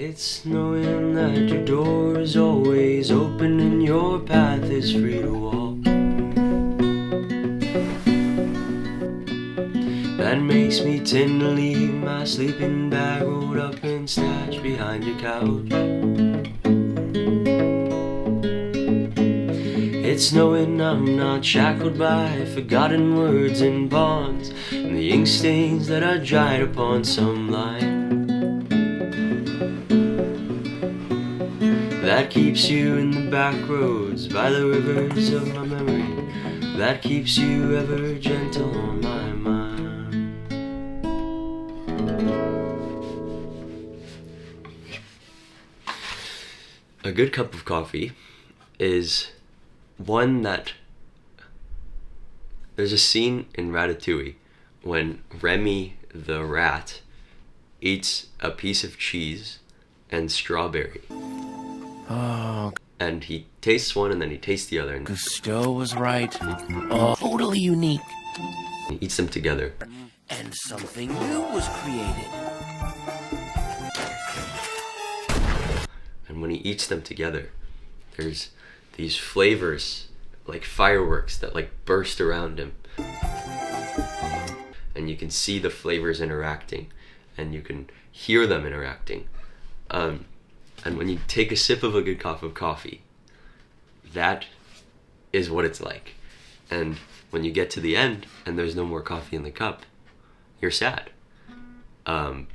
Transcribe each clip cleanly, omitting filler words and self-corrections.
It's knowing that your door is always open and your path is free to walk. That makes me tend to leave my sleeping bag rolled up and stashed behind your couch. It's knowing I'm not shackled by forgotten words and bonds and the ink stains that are dried upon some line. That keeps you in the back roads by the rivers of my memory. That keeps you ever gentle on my mind. A good cup of coffee is one that... There's a scene in Ratatouille when Remy the rat eats a piece of cheese and strawberry. Oh. And he tastes one and then he tastes the other. And Gusteau was right. Oh, totally unique. he eats them together. And something new was created. And when he eats them together, there's these flavors like fireworks that like burst around him. And you can see the flavors interacting and you can hear them interacting. And when you take a sip of a good cup of coffee, that is what it's like. And when you get to the end and there's no more coffee in the cup, you're sad. And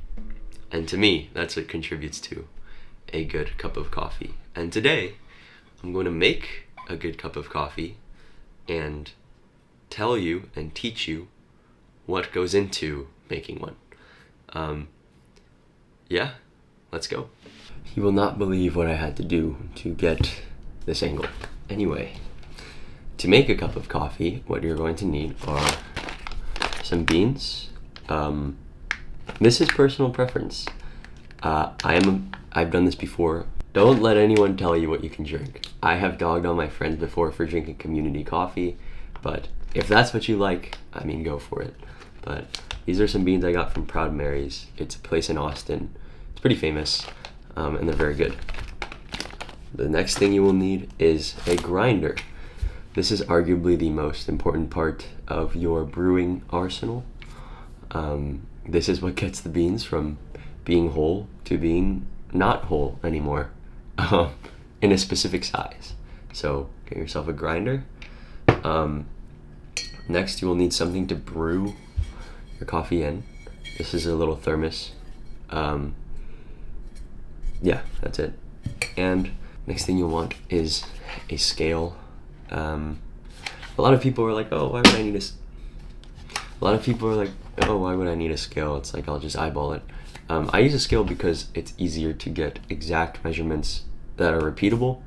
to me, that's what contributes to a good cup of coffee. And today, I'm going to make a good cup of coffee and tell you and teach you what goes into making one. Yeah, let's go. You will not believe what I had to do to get this angle. Anyway, to make a cup of coffee, what you're going to need are some beans. This is personal preference. I've done this before. Don't let anyone tell you what you can drink. I have dogged on my friends before for drinking community coffee, but if that's what you like, I mean, go for it. But these are some beans I got from Proud Mary's. It's a place in Austin. It's pretty famous, and they're very good. The next thing you will need is a grinder. This is arguably the most important part of your brewing arsenal. This is what gets the beans from being whole to being not whole anymore, in a specific size. So get yourself a grinder. Next, you will need something to brew your coffee in. This is a little thermos. Yeah, that's it. And next thing you'll want is a scale. A lot of people are like, oh, why would I need a scale? It's like, I'll just eyeball it. I use a scale because it's easier to get exact measurements that are repeatable,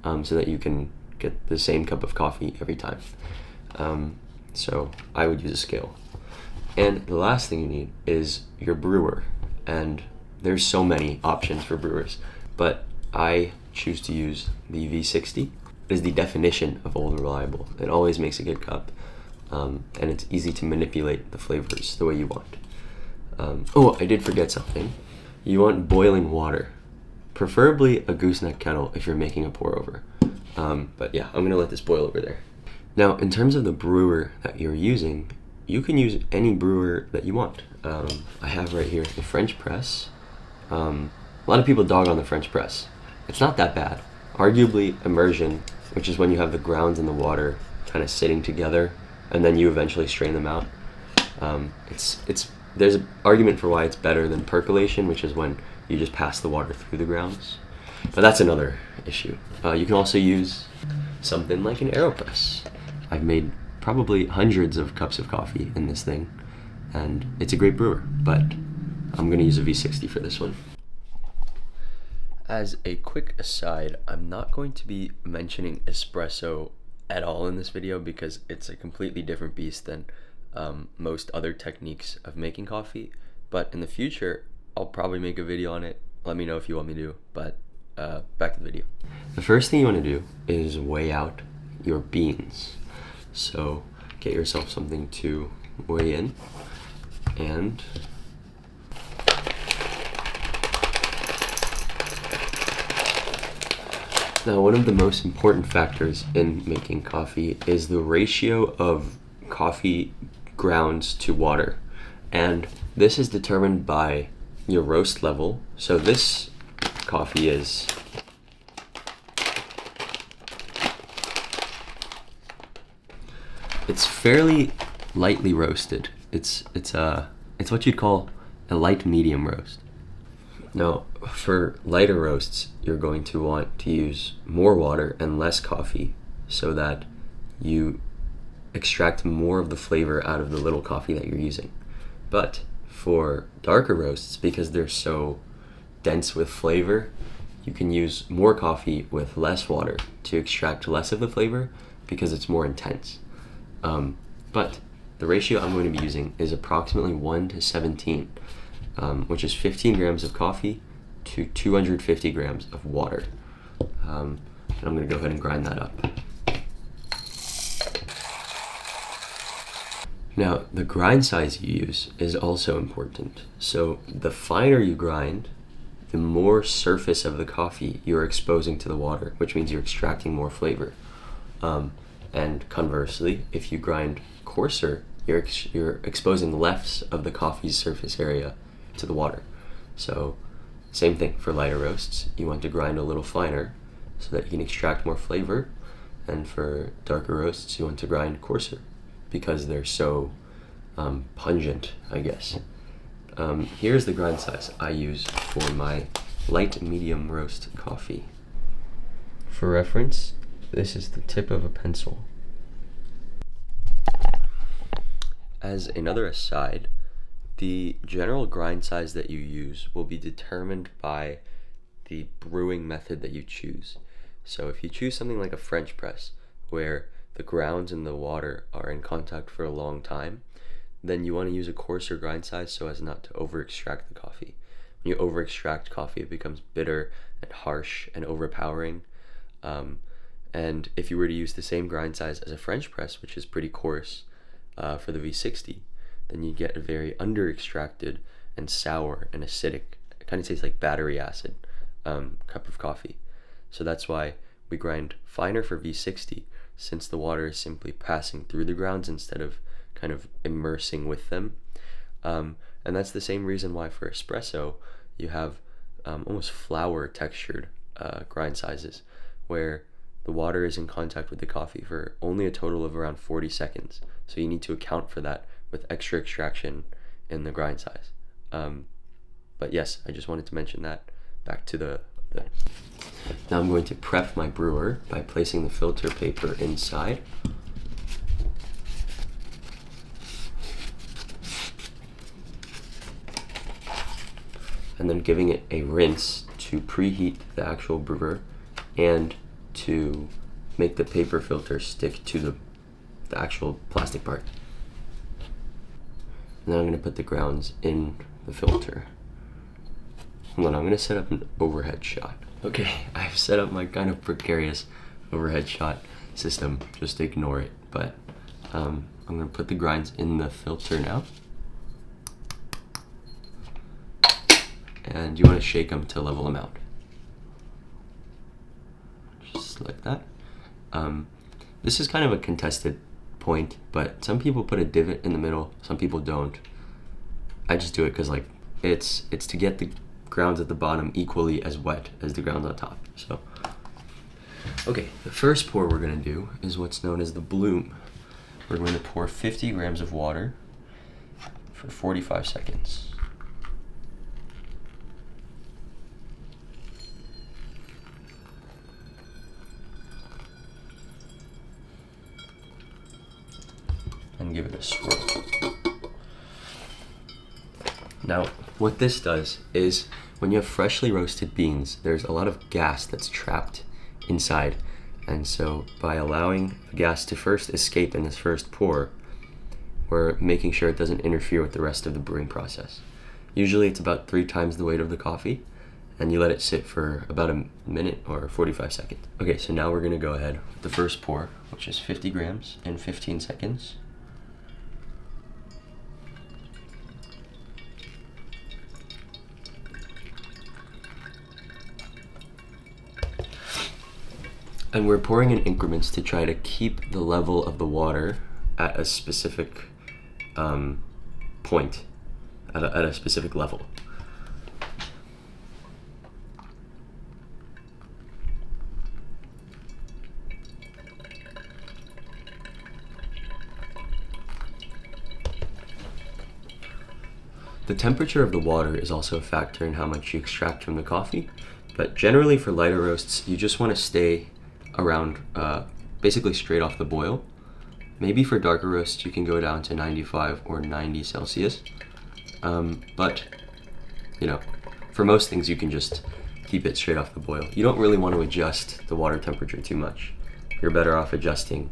so that you can get the same cup of coffee every time. So I would use a scale. And the last thing you need is your brewer. And there's so many options for brewers, but I choose to use the V60. It is the definition of old and reliable. It always makes a good cup, and it's easy to manipulate the flavors the way you want. Oh, I did forget something. You want boiling water, preferably a gooseneck kettle if you're making a pour over. But yeah, I'm gonna let this boil over there. Now, in terms of the brewer that you're using, you can use any brewer that you want. I have right here the French press. A lot of people dog on the French press. It's not that bad. Arguably, immersion, which is when you have the grounds and the water kind of sitting together, and then you eventually strain them out. There's an argument for why it's better than percolation, which is when you just pass the water through the grounds. But that's another issue. You can also use something like an AeroPress. I've made probably hundreds of cups of coffee in this thing, and it's a great brewer, but I'm gonna use a V60 for this one. As a quick aside, I'm not going to be mentioning espresso at all in this video because it's a completely different beast than most other techniques of making coffee. But in the future, I'll probably make a video on it. Let me know if you want me to, but back to the video. The first thing you want to do is weigh out your beans. So get yourself something to weigh in, and Now, one of the most important factors in making coffee is the ratio of coffee grounds to water. And this is determined by your roast level. So this coffee is it's fairly lightly roasted. It's what you'd call a light medium roast. Now, for lighter roasts, you're going to want to use more water and less coffee so that you extract more of the flavor out of the little coffee that you're using. But for darker roasts, because they're so dense with flavor, you can use more coffee with less water to extract less of the flavor because it's more intense. But the ratio I'm going to be using is approximately 1 to 17, which is 15 grams of coffee to 250 grams of water. And I'm going to go ahead and grind that up. Now, the grind size you use is also important. So the finer you grind, the more surface of the coffee you're exposing to the water, which means you're extracting more flavor. And conversely, if you grind coarser, you're exposing less of the coffee's surface area to the water. So same thing for lighter roasts. You want to grind a little finer so that you can extract more flavor. And for darker roasts, you want to grind coarser because they're so pungent, I guess. Here's the grind size I use for my light medium roast coffee. For reference, this is the tip of a pencil. As another aside, the general grind size that you use will be determined by the brewing method that you choose. So if you choose something like a French press, where the grounds and the water are in contact for a long time, then you want to use a coarser grind size so as not to over-extract the coffee. When you over-extract coffee, it becomes bitter and harsh and overpowering. And if you were to use the same grind size as a French press, which is pretty coarse for the V60, then you get a very under-extracted and sour and acidic, it kind of tastes like battery acid, cup of coffee. So that's why we grind finer for V60, since the water is simply passing through the grounds instead of kind of immersing with them. And that's the same reason why for espresso you have almost flour textured grind sizes, where the water is in contact with the coffee for only a total of around 40 seconds. So you need to account for that with extra extraction in the grind size. But yes, I just wanted to mention that. Back to the Now I'm going to prep my brewer by placing the filter paper inside. And then giving it a rinse to preheat the actual brewer and to make the paper filter stick to the actual plastic part. Now I'm going to put the grounds in the filter. Hold on, I'm going to set up an overhead shot. Okay, I've set up my kind of precarious overhead shot system. Just ignore it. But I'm going to put the grinds in the filter now. And you want to shake them to level them out. Just like that. This is kind of a contested point, but some people put a divot in the middle, some people don't. I just do it because like it's to get the grounds at the bottom equally as wet as the grounds on top. So okay, the first pour we're going to do is what's known as the bloom. We're going to pour 50 grams of water for 45 seconds. And give it a swirl. Now, what this does is when you have freshly roasted beans, there's a lot of gas that's trapped inside. And so by allowing the gas to first escape in this first pour, we're making sure it doesn't interfere with the rest of the brewing process. Usually it's about 3 times the weight of the coffee, and you let it sit for about a minute or 45 seconds. Okay, so now we're gonna go ahead with the first pour, which is 50 grams in 15 seconds. And we're pouring in increments to try to keep the level of the water at a specific point, at a specific level. The temperature of the water is also a factor in how much you extract from the coffee, but generally for lighter roasts, you just want to stay around basically straight off the boil. Maybe for darker roasts, you can go down to 95 or 90 Celsius, but you know, for most things, you can just keep it straight off the boil. You don't really want to adjust the water temperature too much. You're better off adjusting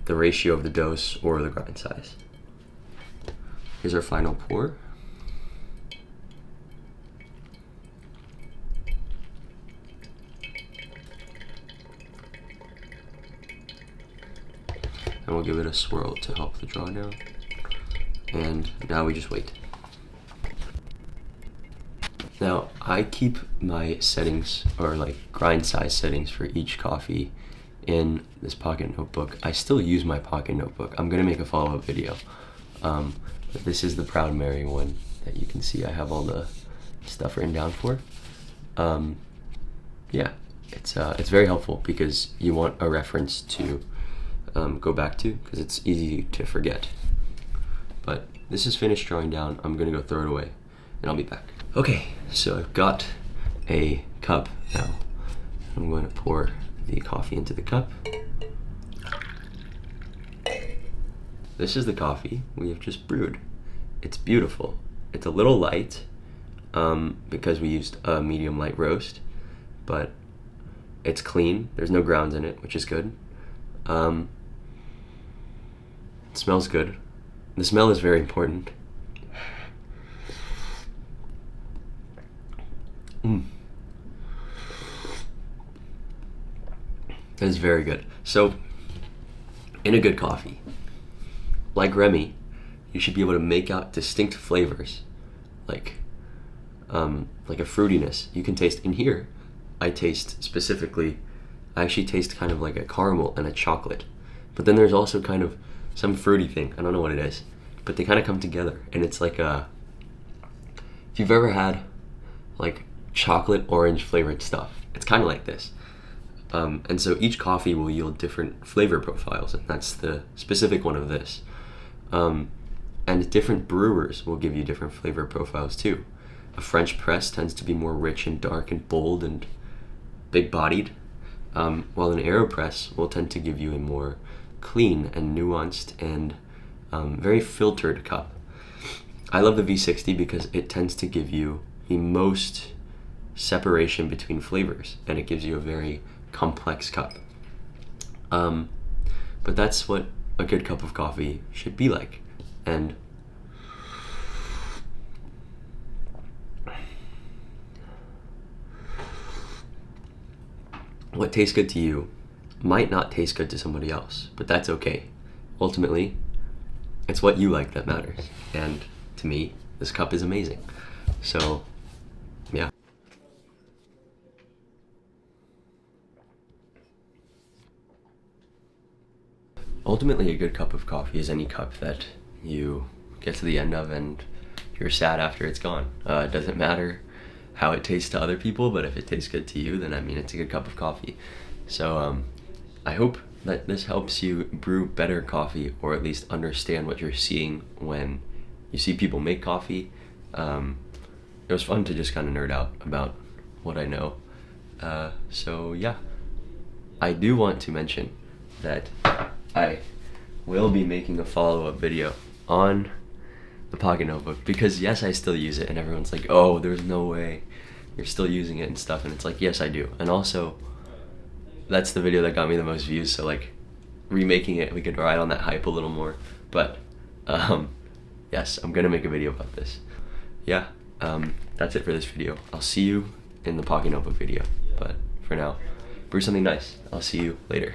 the ratio of the dose or the grind size. Here's our final pour. And we'll give it a swirl to help the drawdown. And now we just wait. Now, I keep my settings, or like grind size settings for each coffee in this pocket notebook. I still use my pocket notebook. I'm gonna make a follow-up video. But this is the Proud Mary one that you can see I have all the stuff written down for. Yeah, it's very helpful because you want a reference to go back to, because it's easy to forget. But this is finished drawing down. I'm gonna go throw it away and I'll be back. Okay, so I've got a cup now. I'm going to pour the coffee into the cup. This is the coffee we have just brewed. It's beautiful. It's a little light because we used a medium light roast, but it's clean. There's no grounds in it, which is good. It smells good. The smell is very important. That is very good. So, in a good coffee, like Remy, you should be able to make out distinct flavors, like a fruitiness. You can taste in here. I taste specifically. I actually taste kind of like a caramel and a chocolate, but then there's also kind of some fruity thing. I don't know what it is, but they kind of come together, and it's like if you've ever had like chocolate orange flavored stuff, it's kind of like this. And so each coffee will yield different flavor profiles, and that's the specific one of this. And different brewers will give you different flavor profiles too. A French press tends to be more rich and dark and bold and big-bodied, while an AeroPress will tend to give you a more clean and nuanced and very filtered cup. I love the V60 because it tends to give you the most separation between flavors, and it gives you a very complex cup. But that's what a good cup of coffee should be like. And what tastes good to you might not taste good to somebody else, but that's okay. Ultimately, it's what you like that matters. And to me, this cup is amazing. So, yeah. Ultimately, a good cup of coffee is any cup that you get to the end of and you're sad after it's gone. It doesn't matter how it tastes to other people, but if it tastes good to you, then I mean it's a good cup of coffee. So I hope that this helps you brew better coffee, or at least understand what you're seeing when you see people make coffee. It was fun to just kind of nerd out about what I know. So yeah, I do want to mention that I will be making a follow-up video on the Pocket Notebook, because yes, I still use it, and everyone's like, oh, there's no way you're still using it and stuff, and it's like, yes, I do. And also, that's the video that got me the most views, so like remaking it, we could ride on that hype a little more. But yes, I'm gonna make a video about this. Yeah, that's it for this video. I'll see you in the Pocket Notebook video, but for now, brew something nice. I'll see you later.